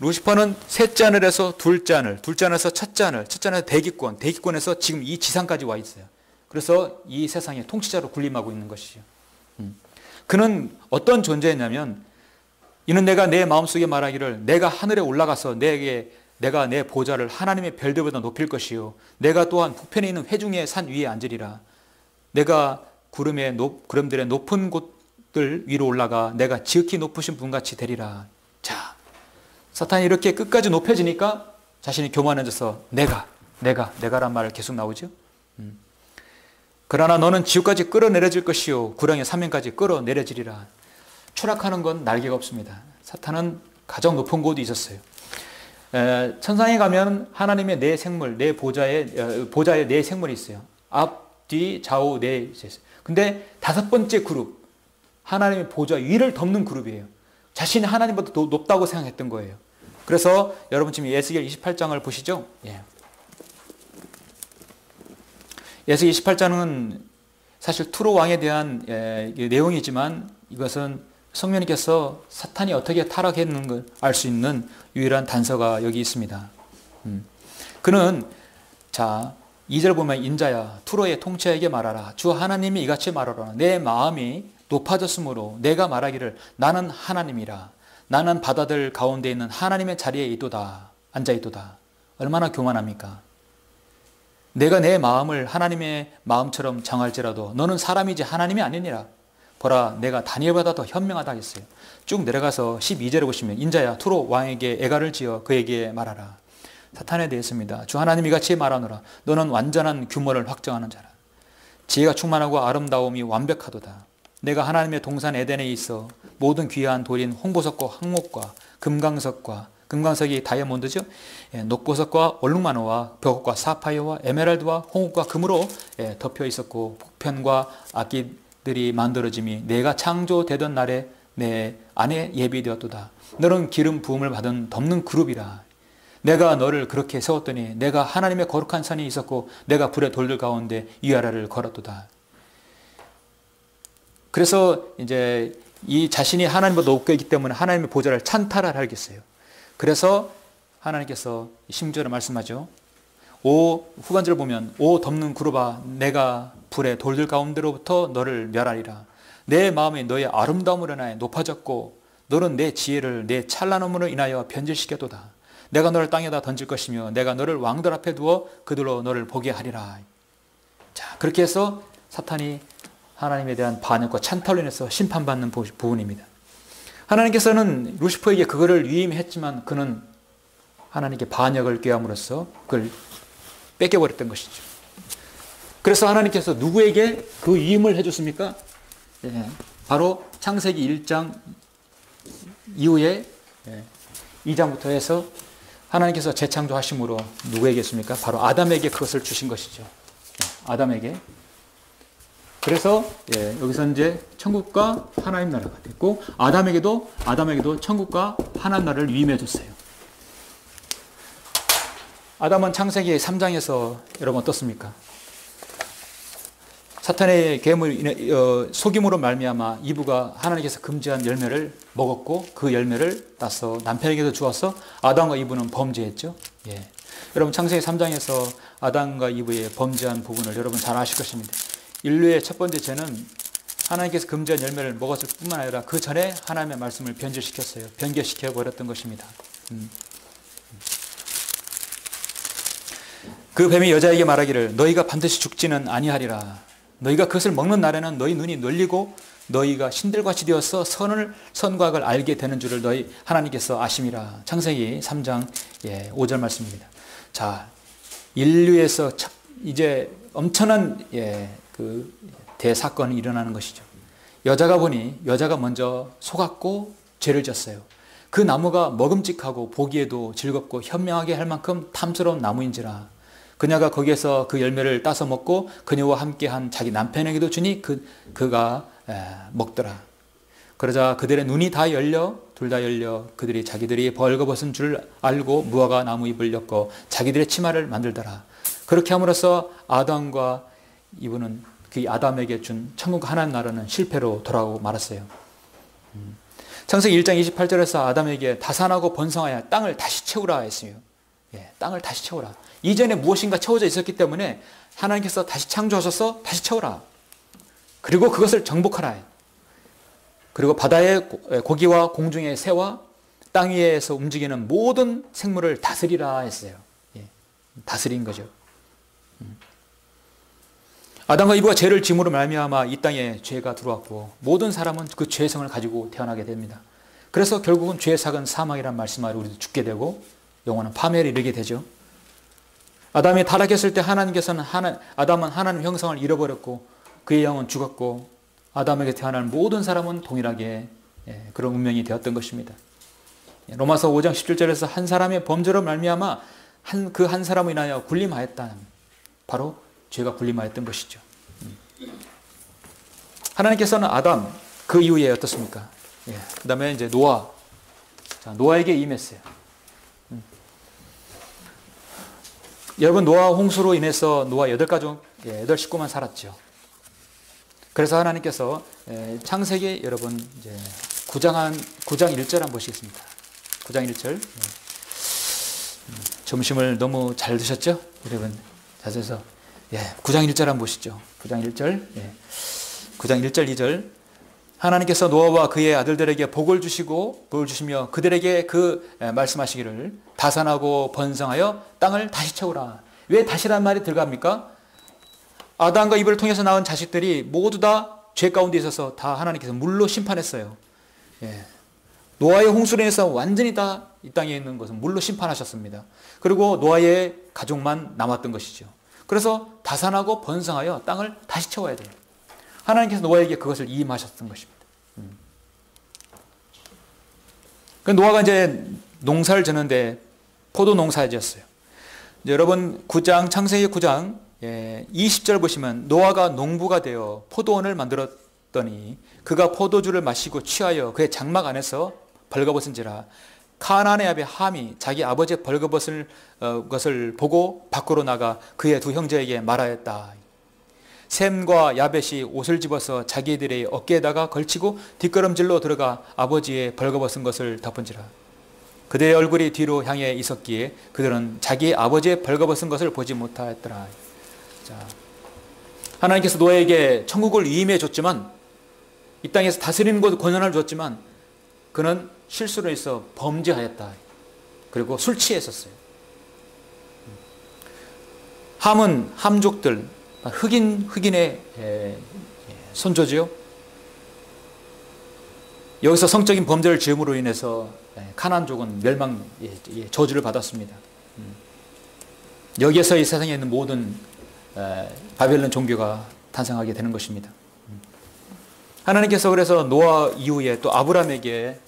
루시퍼는 셋잔을에서 둘잔에서 첫잔에서 대기권에서 지금 이 지상까지 와 있어요. 그래서 이 세상의 통치자로 군림하고 있는 것이죠. 그는 어떤 존재였냐면, 이는 내가 내 마음속에 말하기를 내가 하늘에 올라가서 내가 내 보좌를 하나님의 별들보다 높일 것이요 내가 또한 북편에 있는 회중의 산 위에 앉으리라. 내가 구름들의 높은 곳들 위로 올라가 내가 지극히 높으신 분같이 되리라. 자, 사탄이 이렇게 끝까지 높여지니까 자신이 교만해져서 내가란 말을 계속 나오죠. 그러나 너는 지옥까지 끌어내려질 것이요 구렁의 사면까지 끌어내려지리라. 추락하는 건 날개가 없습니다. 사탄은 가장 높은 곳에 있었어요. 천상에 가면 하나님의 네 생물, 네 보좌에 네 생물이 있어요. 앞, 뒤, 좌우 네 있어요. 근데 다섯 번째 그룹, 하나님의 보좌 위를 덮는 그룹이에요. 자신이 하나님보다 더 높다고 생각했던 거예요. 그래서 여러분 지금 에스겔 28장을 보시죠. 에스겔 28장은 사실 투로 왕에 대한 내용이지만 이것은 성령님께서 사탄이 어떻게 타락했는 걸 알 수 있는 유일한 단서가 여기 있습니다. 그는 2절 보면 인자야 투로의 통치자에게 말하라. 주 하나님이 이같이 말하라. 내 마음이 높아졌으므로 내가 말하기를 나는 하나님이라. 나는 바다들 가운데 있는 하나님의 자리에 앉아 있도다. 얼마나 교만합니까? 내가 내 마음을 하나님의 마음처럼 정할지라도 너는 사람이지 하나님이 아니니라. 보라, 내가 다니엘보다 더 현명하다 했어요. 쭉 내려가서 12절에 보시면 인자야 투로 왕에게 애가를 지어 그에게 말하라. 사탄에 대해서입니다. 주 하나님이 같이 말하노라. 너는 완전한 규모를 확정하는 자라. 지혜가 충만하고 아름다움이 완벽하도다. 내가 하나님의 동산 에덴에 있어 모든 귀한 돌인 홍보석과 황목과 금강석이 다이아몬드죠. 녹보석과 얼룩마노와 벽옥과 사파이어와 에메랄드와 홍옥과 금으로 덮여 있었고 북편과 악기들이 만들어짐이 내가 창조되던 날에 내 안에 예비되었도다. 너는 기름 부음을 받은 덮는 그룹이라. 내가 너를 그렇게 세웠더니 내가 하나님의 거룩한 산이 있었고 내가 불의 돌들 가운데 위아래를 걸었도다. 그래서 이제 이 자신이 하나님보다 높게 있기 때문에 하나님의 보좌를 찬탈하겠어요. 그래서 하나님께서 16절에 말씀하죠. 후반절을 보면 오 덮는 그룹아 내가 불의 돌들 가운데로부터 너를 멸하리라. 내 마음이 너의 아름다움으로 인하여 높아졌고 너는 내 지혜를 내 찬란함으로 인하여 변질시켰도다. 내가 너를 땅에다 던질 것이며 내가 너를 왕들 앞에 두어 그들로 너를 보게 하리라. 자, 그렇게 해서 사탄이 하나님에 대한 반역과 찬탈로 인해서 심판받는 부분입니다. 하나님께서는 루시퍼에게 그거를 위임했지만 그는 하나님께 반역을 꾀함으로써 그걸 뺏겨버렸던 것이죠. 그래서 하나님께서 누구에게 그 위임을 해줬습니까? 바로 창세기 1장 이후에 2장부터 해서 하나님께서 재창조하심으로 누구에게 했습니까? 바로 아담에게 그것을 주신 것이죠. 아담에게. 그래서 여기서 이제 천국과 하나님 나라가 됐고 아담에게도 천국과 하나님 나라를 위임해 줬어요. 아담은 창세기 3장에서 여러분 어떻습니까? 사탄의 속임으로 말미암아 이브가 하나님께서 금지한 열매를 먹었고 그 열매를 따서 남편에게도 주어서 아담과 이브는 범죄했죠. 여러분 창세기 3장에서 아담과 이브의 범죄한 부분을 여러분 잘 아실 것입니다. 인류의 첫 번째 죄는 하나님께서 금지한 열매를 먹었을 뿐만 아니라 그 전에 하나님의 말씀을 변질시켰어요. 변개시켜 버렸던 것입니다. 그 뱀이 여자에게 말하기를 너희가 반드시 죽지는 아니하리라. 너희가 그것을 먹는 날에는 너희 눈이 놀리고 너희가 신들같이 되어서 선과 악을 알게 되는 줄을 너희 하나님께서 아심이라. 창세기 3장 5절 말씀입니다. 자, 인류에서 이제 엄청난 그 대사건이 일어나는 것이죠. 여자가 먼저 속았고 죄를 졌어요. 그 나무가 먹음직하고 보기에도 즐겁고 현명하게 할 만큼 탐스러운 나무인지라 그녀가 거기에서 그 열매를 따서 먹고 그녀와 함께한 자기 남편에게도 주니 그가 먹더라. 그러자 그들의 눈이 다 열려 둘 다 열려 그들이 자기들이 벌거벗은 줄 알고 무화과 나무 잎을 엮어 자기들의 치마를 만들더라. 그렇게 함으로써 아담과 이분은 그 아담에게 준 천국 하나님 나라는 실패로 돌아오고 말았어요. 창세기 1장 28절에서 아담에게 다산하고 번성하여 땅을 다시 채우라 했어요. 예, 땅을 다시 채우라. 이전에 무엇인가 채워져 있었기 때문에 하나님께서 다시 창조하셔서 다시 채우라. 그리고 그것을 정복하라. 그리고 바다의 고기와 공중의 새와 땅 위에서 움직이는 모든 생물을 다스리라 했어요. 예, 다스린 거죠. 아담과 이브가 죄를 지음으로 말미암아 이 땅에 죄가 들어왔고 모든 사람은 그 죄성을 가지고 태어나게 됩니다. 그래서 결국은 죄의 삭은 사망이란 말씀 아래 우리도 죽게 되고 영원한 파멸에 이르게 되죠. 아담이 타락했을 때 하나님께서는 아담은 하나님 형상을 잃어버렸고 그의 영은 죽었고 아담에게 태어난 모든 사람은 동일하게 그런 운명이 되었던 것입니다. 로마서 5장 17절에서 한 사람의 범죄로 말미암아 그 한 사람으로 인하여 굴림하였다. 바로 죄가 굴림하였던 것이죠. 하나님께서는 아담 그 이후에 어떻습니까? 그 다음에 이제 노아. 자, 노아에게 임했어요. 여러분 노아 홍수로 인해서 노아 8가족 8식구만 살았죠. 그래서 하나님께서 창세기 여러분 이제 9장 1절 한번 보시겠습니다. 9장 1절. 점심을 너무 잘 드셨죠? 여러분 자세서 9장 1절 한번 보시죠. 9장 1절. 9장 1절 2절. 하나님께서 노아와 그의 아들들에게 복을 주시며 그들에게 말씀하시기를 다산하고 번성하여 땅을 다시 채우라. 왜 다시란 말이 들어갑니까? 아담과 이브를 통해서 낳은 자식들이 모두 다 죄 가운데 있어서 다 하나님께서 물로 심판했어요. 노아의 홍수로 인해서 완전히 다 이 땅에 있는 것은 물로 심판하셨습니다. 그리고 노아의 가족만 남았던 것이죠. 그래서 다산하고 번성하여 땅을 다시 채워야 돼요. 하나님께서 노아에게 그것을 이임하셨던 것입니다. 노아가 이제 농사를 짓는데 포도 농사를 지었어요. 여러분 창세기 9장 20절 보시면 노아가 농부가 되어 포도원을 만들었더니 그가 포도주를 마시고 취하여 그의 장막 안에서 벌거벗은지라 카나안의 아비 함이 자기 아버지의 벌거벗은 것을 보고 밖으로 나가 그의 두 형제에게 말하였다. 셈과 야벳이 옷을 집어서 자기들의 어깨에다가 걸치고 뒷걸음질로 들어가 아버지의 벌거벗은 것을 덮은지라. 그들의 얼굴이 뒤로 향해 있었기에 그들은 자기 아버지의 벌거벗은 것을 보지 못하였더라. 자, 하나님께서 노아에게 천국을 위임해 줬지만 이 땅에서 다스리는 것 권한을 줬지만 그는 실수로 해서 범죄하였다. 그리고 술 취했었어요. 함은 함족들 흑인의 손조지요. 여기서 성적인 범죄를 지음으로 인해서 가나안족은 멸망 저주를 받았습니다. 여기에서 이 세상에 있는 모든 바벨론 종교가 탄생하게 되는 것입니다. 하나님께서 그래서 노아 이후에 또 아브라함에게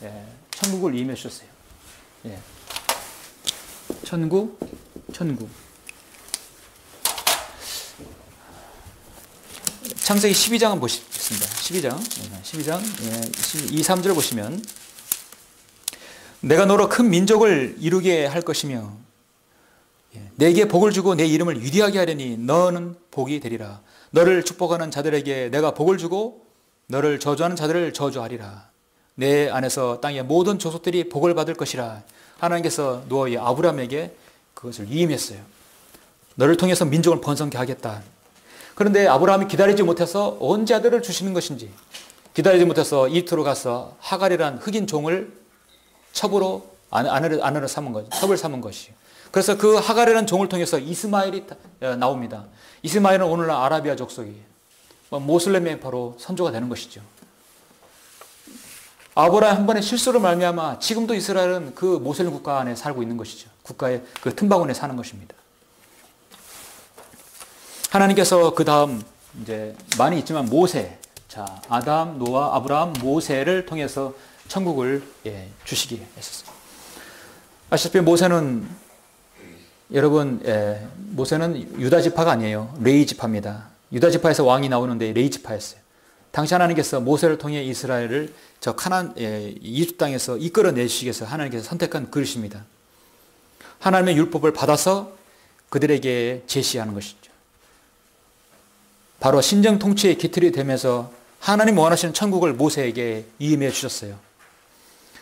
천국을 임해 주셨어요. 천국. 창세기 12장은 보시겠습니다. 12장 2, 3절 보시면 내가 너로 큰 민족을 이루게 할 것이며 내게 복을 주고 내 이름을 위대하게 하려니 너는 복이 되리라. 너를 축복하는 자들에게 내가 복을 주고 너를 저주하는 자들을 저주하리라. 내 안에서 땅의 모든 족속들이 복을 받을 것이라. 하나님께서 노아의 아브라함에게 그것을 위임했어요. 너를 통해서 민족을 번성케 하겠다. 그런데 아브라함이 기다리지 못해서 언제 아들을 주시는 것인지 기다리지 못해서 이집트로 가서 하갈이란 흑인 종을 첩으로 아내를 삼은 거죠. 첩을 삼은 것이에요. 그래서 그 하갈이라는 종을 통해서 이스마엘이 나옵니다. 이스마엘은 오늘날 아라비아 족속이에요. 모슬렘의 바로 선조가 되는 것이죠. 아브라함 한 번의 실수로 말미암아 지금도 이스라엘은 그 모슬렘 국가 안에 살고 있는 것이죠. 국가의 그 틈바구니에 사는 것입니다. 하나님께서 그 다음 이제 많이 있지만 모세, 자 아담, 노아, 아브라함, 모세를 통해서 천국을 주시기 했었습니다. 아시다시피 모세는 여러분 모세는 유다 지파가 아니에요. 레위 지파입니다. 유다 지파에서 왕이 나오는데 레위 지파였어요. 당시 하나님께서 모세를 통해 이스라엘을 저 이집트 땅에서 이끌어내시기 위해서 하나님께서 선택한 그릇입니다. 하나님의 율법을 받아서 그들에게 제시하는 것이죠. 바로 신정 통치의 기틀이 되면서 하나님 원하시는 천국을 모세에게 위임해 주셨어요.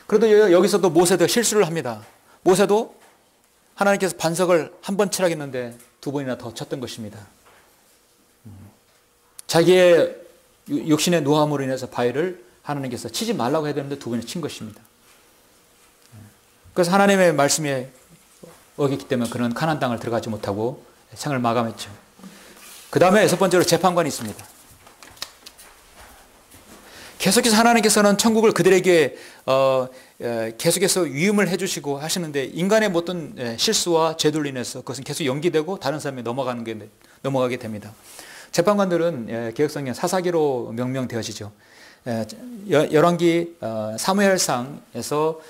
그래도 여기서도 모세도 실수를 합니다. 모세도 하나님께서 반석을 한 번 치라고 했는데 2번이나 더 쳤던 것입니다. 자기의 육신의 노함으로 인해서 바위를 하나님께서 치지 말라고 해야 되는데 2번이나 친 것입니다. 그래서 하나님의 말씀에 어겼기 때문에 그는 가나안 땅을 들어가지 못하고 생을 마감했죠. 그 다음에 6번째로 재판관이 있습니다. 계속해서 하나님께서는 천국을 그들에게 계속해서 위임을 해주시고 하시는데 인간의 어떤 실수와 죄들로 인해서 그것은 계속 연기되고 다른 사람이 넘어가게 됩니다. 재판관들은 개혁성경 사사기로 명명되어지죠. 열왕기 사무엘상에서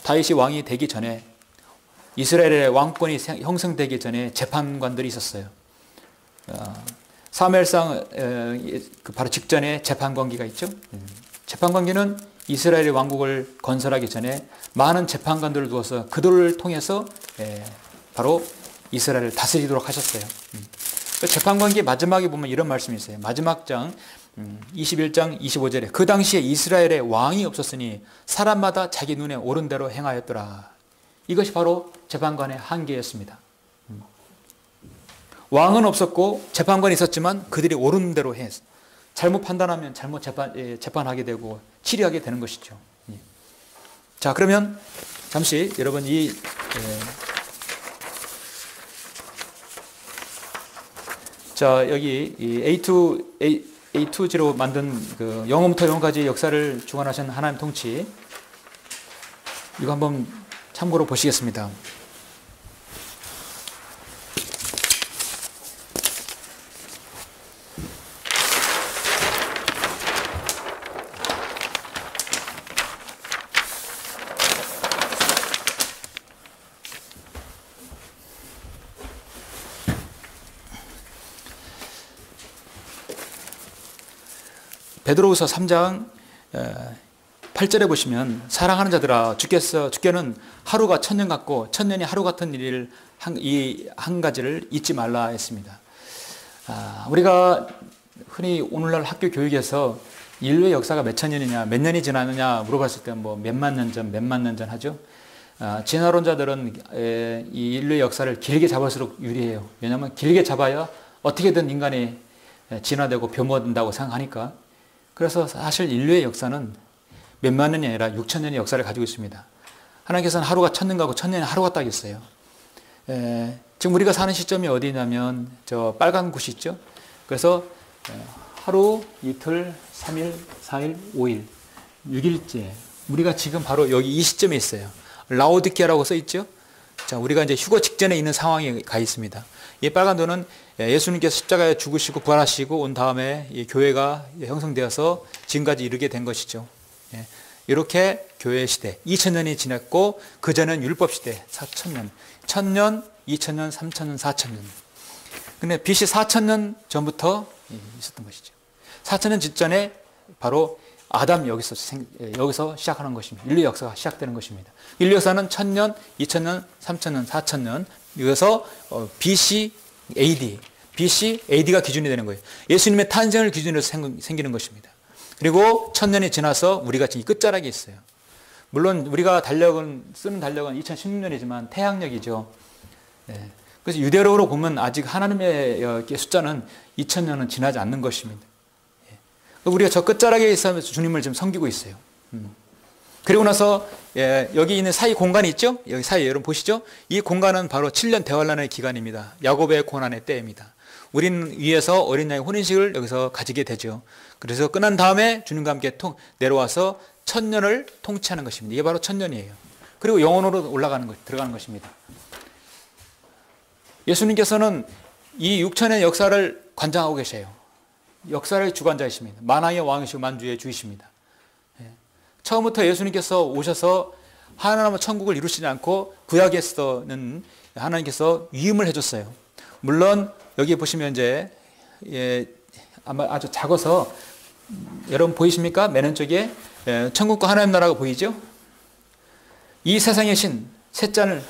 다윗이 왕이 되기 전에 이스라엘의 왕권이 형성되기 전에 재판관들이 있었어요. 사무엘상 바로 직전에 재판관기가 있죠. 재판관기는 이스라엘의 왕국을 건설하기 전에 많은 재판관들을 두어서 그들을 통해서 바로 이스라엘을 다스리도록 하셨어요. 재판관기 마지막에 보면 이런 말씀이 있어요. 마지막 장 21장 25절에 그 당시에 이스라엘에 왕이 없었으니 사람마다 자기 눈에 옳은 대로 행하였더라. 이것이 바로 재판관의 한계였습니다. 왕은 없었고 재판관이 있었지만 그들이 옳은 대로 해 잘못 판단하면 잘못 재판하게 되고 치리하게 되는 것이죠. 자, 그러면 잠시 여러분 자, 여기 A2G로 만든 그 영어부터 영어까지 역사를 주관하신 하나님 통치, 이거 한번 참고로 보시겠습니다. 베드로후서 3장 8절에 보시면 사랑하는 자들아 주께는 하루가 천년 같고 천년이 하루 같은 일을 한 가지를 잊지 말라 했습니다. 우리가 흔히 오늘날 학교 교육에서 인류의 역사가 몇 천년이냐 몇 년이 지났느냐 물어봤을 때 뭐 몇만 년 전 하죠. 진화론자들은 이 인류의 역사를 길게 잡을수록 유리해요. 왜냐하면 길게 잡아야 어떻게든 인간이 진화되고 변모된다고 생각하니까. 그래서 사실 인류의 역사는 몇만 년이 아니라 6천 년의 역사를 가지고 있습니다. 하나님께서는 하루가 천년 가고 천년이 하루가 딱 있어요. 지금 우리가 사는 시점이 어디냐면 저 빨간 곳이 있죠. 그래서 하루, 이틀, 3일, 4일, 5일, 6일째. 우리가 지금 바로 여기 이 시점에 있어요. 라오디케아라고 써 있죠. 자, 우리가 이제 휴거 직전에 있는 상황에 가 있습니다. 이 빨간 도는 예수님께서 십자가에 죽으시고 부활하시고 온 다음에 이 교회가 형성되어서 지금까지 이르게 된 것이죠. 이렇게 교회 시대 2000년이 지났고 그 전은 율법 시대 4000년, 1000년, 2000년, 3000년, 4000년. 근데 BC 4000년 전부터 있었던 것이죠. 4000년 직전에 바로 아담 여기서 시작하는 것입니다. 인류 역사가 시작되는 것입니다. 인류 역사는 1000년, 2000년, 3000년, 4000년 여기서 BC AD가 기준이 되는 거예요. 예수님의 탄생을 기준으로 생기는 것입니다. 그리고 1000년이 지나서 우리가 지금 끝자락에 있어요. 물론 우리가 쓰는 달력은 2016년이지만 태양력이죠. 그래서 유대로로 보면 아직 하나님의 숫자는 2000년은 지나지 않는 것입니다. 우리가 저 끝자락에 있으면서 주님을 지금 섬기고 있어요. 그리고 나서 여기 있는 사이 공간이 있죠? 여기 사이 여러분 보시죠? 이 공간은 바로 7년 대환란의 기간입니다. 야곱의 고난의 때입니다. 우리는 위에서 어린 양의 혼인식을 여기서 가지게 되죠. 그래서 끝난 다음에 주님과 함께 내려와서 1000년을 통치하는 것입니다. 이게 바로 1000년이에요. 그리고 영원으로 들어가는 것입니다. 예수님께서는 이 6000의 역사를 관장하고 계세요. 역사의 주관자이십니다. 만왕의 왕이시고 만주의 주이십니다. 처음부터 예수님께서 오셔서 하나님의 천국을 이루시지 않고 구약에서는 하나님께서 위임을 해줬어요. 물론 여기 보시면 이제 아마 아주 작아서 여러분 보이십니까? 맨 왼쪽에 천국과 하나님 나라가 보이죠? 이 세상의 신, 셋째는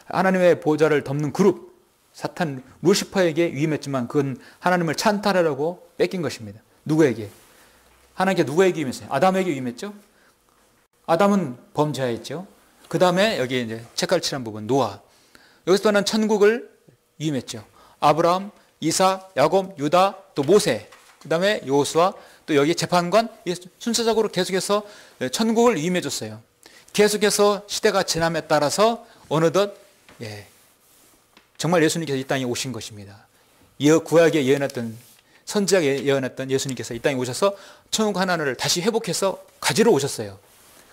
하나님의 보좌를 덮는 그룹, 사탄 루시퍼에게 위임했지만 그건 하나님을 찬탈하려고 뺏긴 것입니다. 누구에게? 하나님께 누구에게 위임했어요? 아담에게 위임했죠? 아담은 범죄하였죠. 그 다음에 여기 이제 책갈칠한 부분, 노아. 여기서는 천국을 위임했죠. 아브라함, 이삭, 야곱, 유다, 또 모세, 그 다음에 여호수아, 또 여기 재판관, 순서적으로 계속해서 천국을 위임해 줬어요. 계속해서 시대가 지남에 따라서 어느덧 정말 예수님께서 이 땅에 오신 것입니다. 구약에 예언했던, 선지자에 예언했던 예수님께서 이 땅에 오셔서 천국 하나를 다시 회복해서 가지러 오셨어요.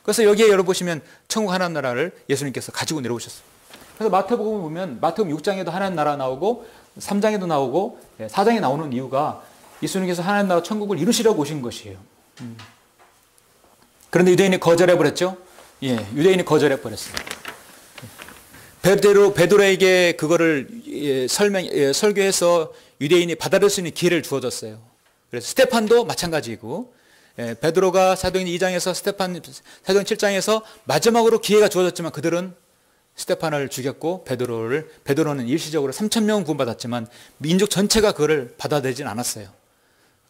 그래서 여기에 여러분 보시면 천국 하나님 나라를 예수님께서 가지고 내려오셨어요. 그래서 마태복음 보면 마태복음 6장에도 하나님 나라 나오고 3장에도 나오고 4장에 나오는 이유가 예수님께서 하나님 나라 천국을 이루시려고 오신 것이에요. 그런데 유대인이 거절해버렸죠. 유대인이 거절해버렸어요. 베드로에게 그거를 설교해서 유대인이 받아들일 수 있는 기회를 주어졌어요. 그래서 스테판도 마찬가지고, 베드로가 사도행 2장에서 사도행 7장에서 마지막으로 기회가 주어졌지만 그들은 스테판을 죽였고 베드로는 일시적으로 3,000명 구원받았지만 민족 전체가 그거를 받아들이진 않았어요.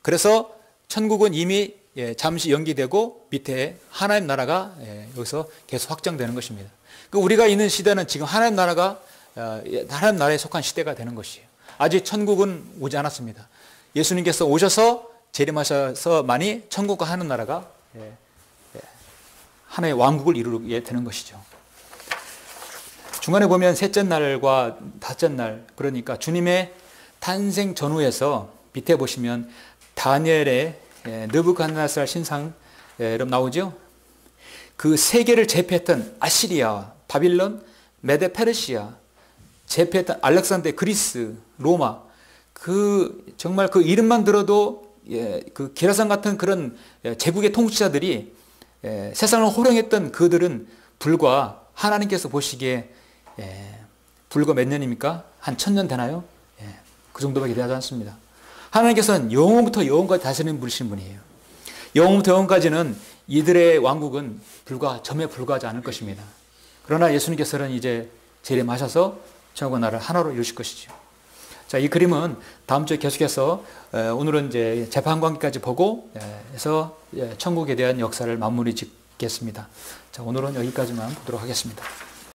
그래서 천국은 이미 잠시 연기되고 밑에 하나님 나라가 여기서 계속 확장되는 것입니다. 우리가 있는 시대는 지금 하나님 나라에 속한 시대가 되는 것이에요. 아직 천국은 오지 않았습니다. 예수님께서 오셔서 재림하셔서만이 천국과 하나님 나라가 하나의 왕국을 이루게 되는 것이죠. 중간에 보면 셋째 날과 다섯째 날, 그러니까 주님의 탄생 전후에서 밑에 보시면 다니엘의 느부갓네살 신상 여러분 나오죠? 그 세계를 제패했던 아시리아, 바빌론, 메데 페르시아, 제패했던 알렉산더, 그리스, 로마, 정말 그 이름만 들어도 그 기라산 같은 그런 제국의 통치자들이 세상을 호령했던 그들은 불과 하나님께서 보시기에 불과 몇 년입니까? 한 1000년 되나요? 그 정도밖에 되지 않습니다. 하나님께서는 영원부터 영원까지 다스리는 분이신 분이에요. 영원부터 영원까지는 이들의 왕국은 점에 불과하지 않을 것입니다. 그러나 예수님께서는 이제 재림하셔서 천국과 나라를 하나로 이루실 것이죠. 자, 이 그림은 다음 주에 계속해서 오늘은 이제 재판관계까지 보고 해서 천국에 대한 역사를 마무리 짓겠습니다. 자, 오늘은 여기까지만 보도록 하겠습니다.